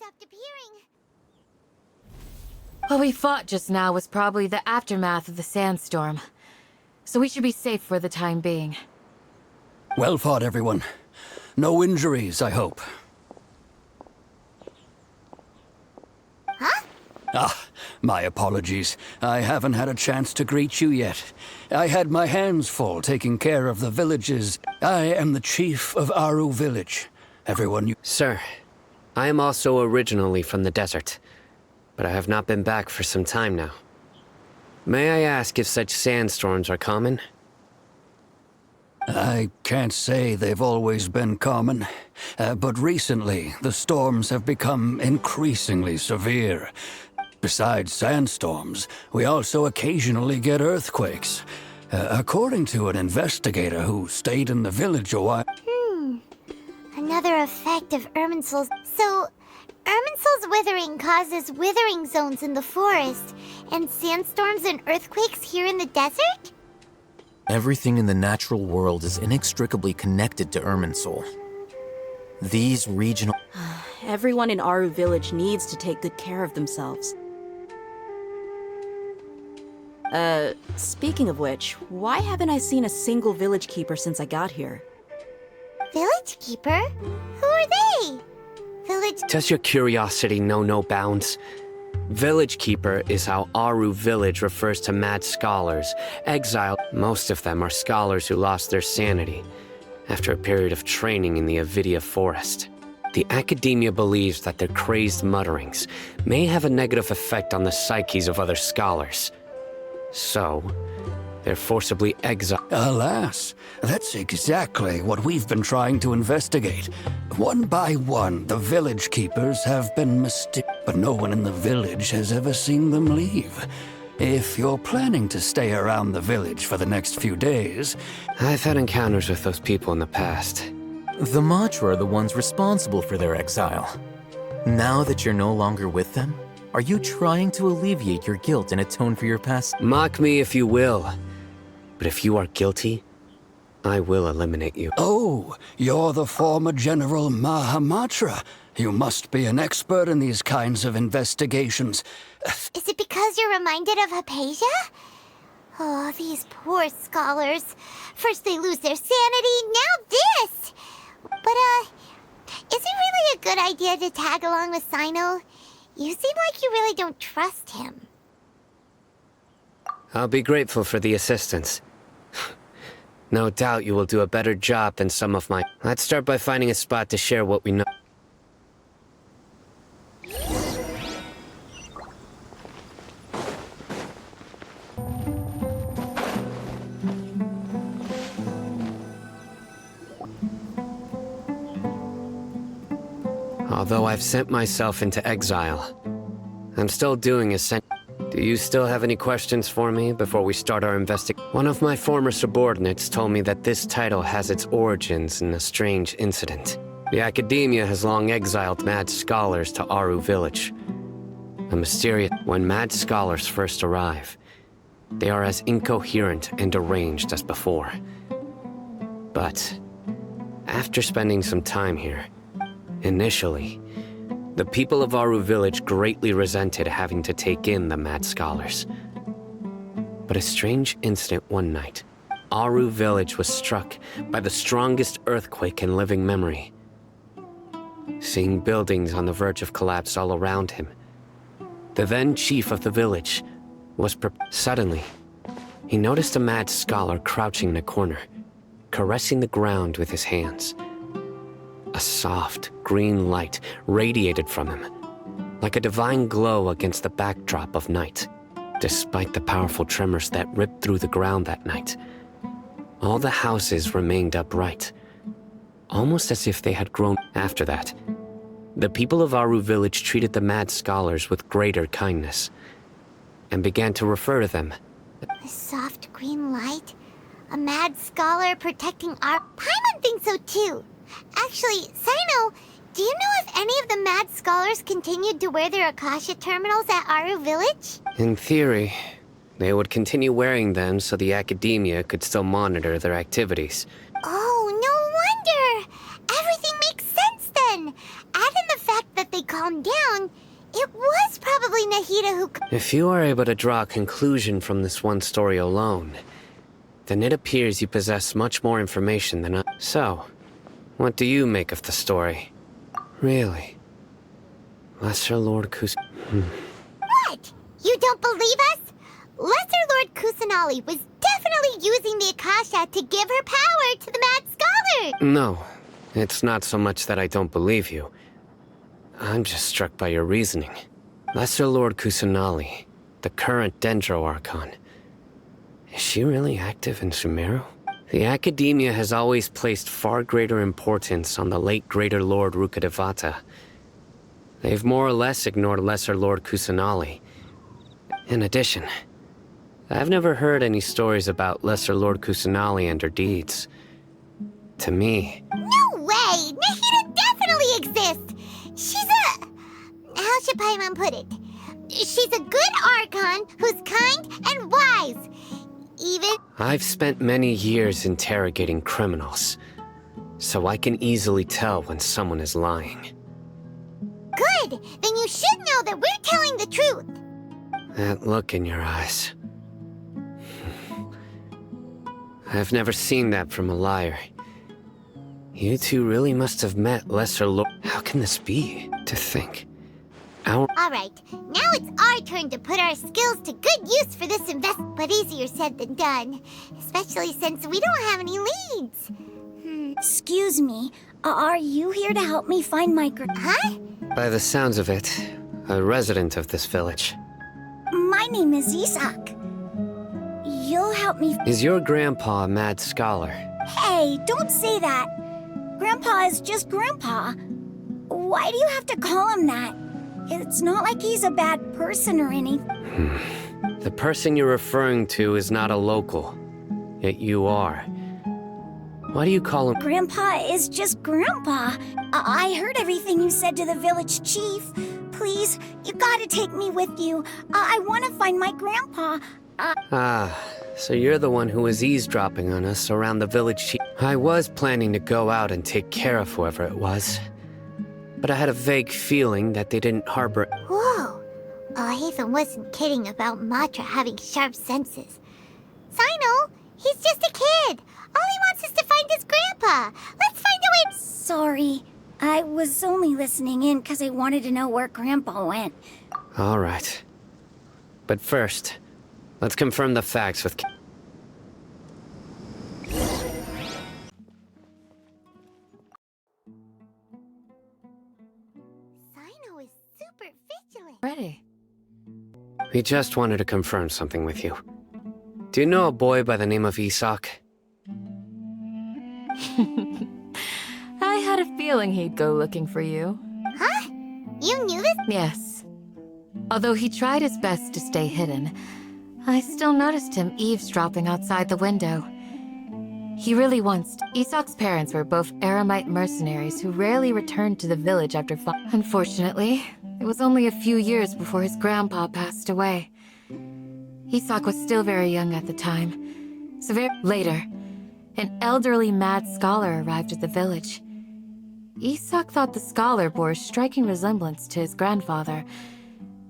stopped appearing. What we fought just now was probably the aftermath of the sandstorm. So we should be safe for the time being. Well fought, everyone. No injuries, I hope. Huh? Ah, my apologies. I haven't had a chance to greet you yet. I had my hands full taking care of the villages. I am the chief of Aru Village. Everyone you... Sir, I am also originally from the desert, but I have not been back for some time now. May I ask if such sandstorms are common? I can't say they've always been common, but recently the storms have become increasingly severe. Besides sandstorms, we also occasionally get earthquakes. According to an investigator who stayed in the village a while... Another effect of Irminsul's... So, Irminsul's withering causes withering zones in the forest, and sandstorms and earthquakes here in the desert? Everything in the natural world is inextricably connected to Irminsul. These regional... Everyone in Aru Village needs to take good care of themselves. Speaking of which, why haven't I seen a single village keeper since I got here? Village keeper? Who are they? Village... Does your curiosity know no bounds? Village Keeper is how Aru Village refers to mad scholars, exiled. Most of them are scholars who lost their sanity after a period of training in the Avidia forest. The academia believes that their crazed mutterings may have a negative effect on the psyches of other scholars. So, they're forcibly exiled. Alas, that's exactly what we've been trying to investigate. One by one, the village keepers have been but no one in the village has ever seen them leave. If you're planning to stay around the village for the next few days... I've had encounters with those people in the past. The Matra are the ones responsible for their exile. Now that you're no longer with them, are you trying to alleviate your guilt and atone for your past? Mock me if you will, but if you are guilty, I will eliminate you. Oh, you're the former General Mahamatra. You must be an expert in these kinds of investigations. Is it because you're reminded of Hypatia? Oh, these poor scholars. First they lose their sanity, now this! But, is it really a good idea to tag along with Sino? You seem like you really don't trust him. I'll be grateful for the assistance. No doubt you will do a better job than some of my... Let's start by finding a spot to share what we know. Although I've sent myself into exile, I'm still doing a Do you still have any questions for me before we start our investigation? One of my former subordinates told me that this title has its origins in a strange incident. The academia has long exiled mad scholars to Aru Village. A mysterious... When mad scholars first arrive, they are as incoherent and deranged as before. But after spending some time here, initially, the people of Aru Village greatly resented having to take in the mad scholars. But a strange incident one night, Aru Village was struck by the strongest earthquake in living memory. Seeing buildings on the verge of collapse all around him, the then chief of the village was Suddenly, he noticed a mad scholar crouching in a corner, caressing the ground with his hands. A soft, green light radiated from him, like a divine glow against the backdrop of night. Despite the powerful tremors that ripped through the ground that night, all the houses remained upright, almost as if they had grown. After that, the people of Aru Village treated the mad scholars with greater kindness, and began to refer to them. A soft green light? A mad scholar protecting our... Paimon thinks so too! Actually, Sino, do you know if any of the mad scholars continued to wear their Akasha terminals at Aru Village? In theory, they would continue wearing them so the academia could still monitor their activities. Oh, no wonder! Everything makes sense then! Add in the fact that they call calmed down, it was probably Nahida who... If you are able to draw a conclusion from this one story alone, then it appears you possess much more information than I... So, what do you make of the story? Really? Lesser Lord What? You don't believe us? Lesser Lord Kusanali was definitely using the Akasha to give her power to the Mad Scholar! No, it's not so much that I don't believe you. I'm just struck by your reasoning. Lesser Lord Kusanali, the current Dendro Archon. Is she really active in Sumeru? The Academia has always placed far greater importance on the late Greater Lord Rukkhadevata. They've more or less ignored Lesser Lord Kusanali. In addition, I've never heard any stories about Lesser Lord Kusanali and her deeds. To me... No way! Nahida definitely exists! She's a... How should Paimon put it? She's a good Archon who's kind and wise. Even... I've spent many years interrogating criminals, so I can easily tell when someone is lying. Good! Then you should know that we're telling the truth! That look in your eyes. I've never seen that from a liar. You two really must have met Lesser Lord... How can this be? To think. Alright, now it's our turn to put our skills to good use for this but easier said than done. Especially since we don't have any leads. Excuse me, are you here to help me find my Huh? By the sounds of it, a resident of this village. My name is Isak. You'll help me... Is your grandpa a mad scholar? Hey, don't say that. Grandpa is just Grandpa. Why do you have to call him that? It's not like he's a bad person or anything. The person you're referring to is not a local, yet you are. Why do you call him... Grandpa is just Grandpa. I heard everything you said to the village chief. Please, you gotta take me with you. I want to find my grandpa. So you're the one who was eavesdropping on us around the village chief. I was planning to go out and take care of whoever it was, but I had a vague feeling that they didn't harbor... Whoa! Ethan wasn't kidding about Matra having sharp senses. Sino, he's just a kid. All he wants is to find his grandpa. Let's find a way... Sorry, I was only listening in because I wanted to know where Grandpa went. All right. But first, let's confirm the facts with... Sino is super vigilant. Ready. We just wanted to confirm something with you. Do you know a boy by the name of Isak? I had a feeling he'd go looking for you. Huh? You knew this? Yes. Although he tried his best to stay hidden, I still noticed him eavesdropping outside the window. He really wants to. Isak's parents were both Aramite mercenaries who rarely returned to the village after Unfortunately, it was only a few years before his grandpa passed away. Isak was still very young at the time. So later, an elderly mad scholar arrived at the village. Isak thought the scholar bore a striking resemblance to his grandfather,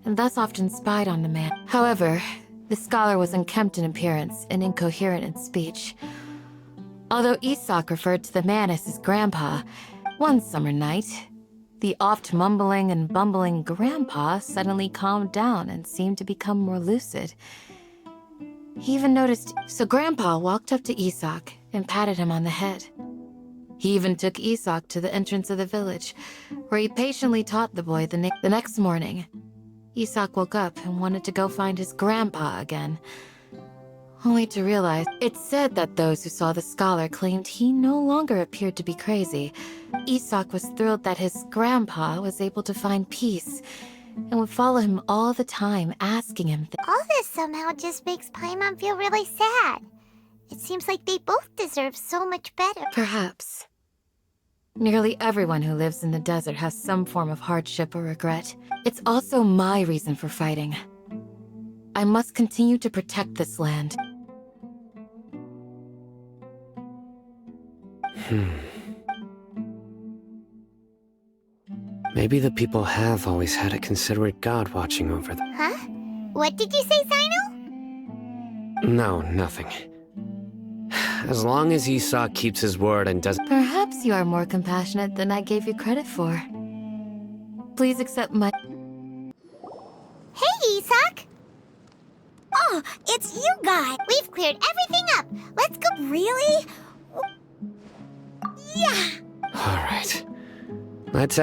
and thus often spied on the man. However, the scholar was unkempt in appearance and incoherent in speech. Although Isak referred to the man as his grandpa, one summer night, the oft mumbling and bumbling grandpa suddenly calmed down and seemed to become more lucid. He even noticed, so Grandpa walked up to Isak and patted him on the head. He even took Isak to the entrance of the village, where he patiently taught the boy the next morning. Isak woke up and wanted to go find his grandpa again, only to realize it's said that those who saw the scholar claimed he no longer appeared to be crazy. Isak was thrilled that his grandpa was able to find peace and would follow him all the time, asking him All this somehow just makes Paimon feel really sad. It seems like they both deserve so much better. Perhaps. Nearly everyone who lives in the desert has some form of hardship or regret. It's also my reason for fighting. I must continue to protect this land. Maybe the people have always had a considerate god watching over them. Huh? What did you say, Sino? No, nothing. As long as Esau keeps his word and doesn't... Perhaps you are more compassionate than I gave you credit for. Please accept my... Hey, Isak! Oh, it's you guys! We've cleared everything up. Let's go. Really? Yeah! Alright. Let's...